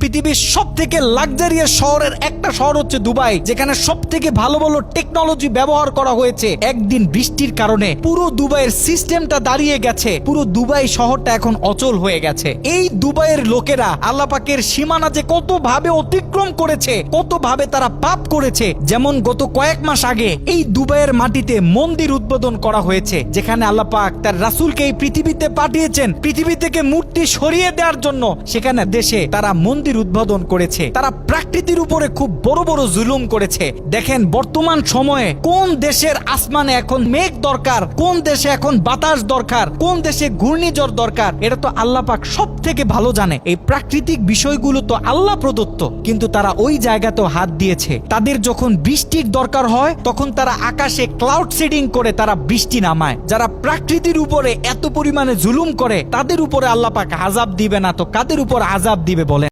পৃথিবীর সবথেকে লাক্সারিয়াস শহরের একটা শহর হচ্ছে দুবাই, যেখানে সবথেকে ভালো ভালো টেকনোলজি ব্যবহার করা হয়েছে। একদিন বৃষ্টির কারণে পুরো দুবাইয়ের সিস্টেমটা দাঁড়িয়ে গেছে, পুরো দুবাই শহরটা এখন অচল হয়ে গেছে। এই দুবাইয়ের লোকেরা আল্লাহ পাকের সীমানা যে কত ভাবে অতিক্রম করেছে, কত ভাবে তারা পাপ করেছে। যেমন গত কয়েক মাস আগে এই দুবাইয়ের মাটিতে মন্দির উদ্বোধন করা হয়েছে, যেখানে আল্লাহ পাক তার রাসূলকে এই পৃথিবীতে পাঠিয়েছেন পৃথিবী থেকে মূর্তি সরিয়ে দেওয়ার জন্য। সেখানে দেশে তারা মন্দির উদ্বোধন করেছে, তারা প্রকৃতির উপরে খুব বড় বড় জুলুম করেছে। দেখেন বর্তমান সময়ে কোন দেশের আসমানে এখন মেঘ দরকার, কোন দেশে এখন বাতাস দরকার, কোন দেশে ঘূর্ণিঝড় দরকার, এটা তো আল্লাহ পাক সব থেকে ভালো জানে। এই প্রাকৃতিক বিষয়গুলো তো আল্লাহ প্রদত্ত, কিন্তু তারা ওই জায়গাতেও হাত দিয়েছে। তাদের যখন বৃষ্টির দরকার হয় তখন তারা আকাশে ক্লাউড সিডিং করে তারা বৃষ্টি নামায়। যারা প্রকৃতির উপরে এত পরিমাণে জুলুম করে তাদের উপরে আল্লাহ পাক আযাব দিবে না তো কাদের উপর আযাব দিবে বলেন?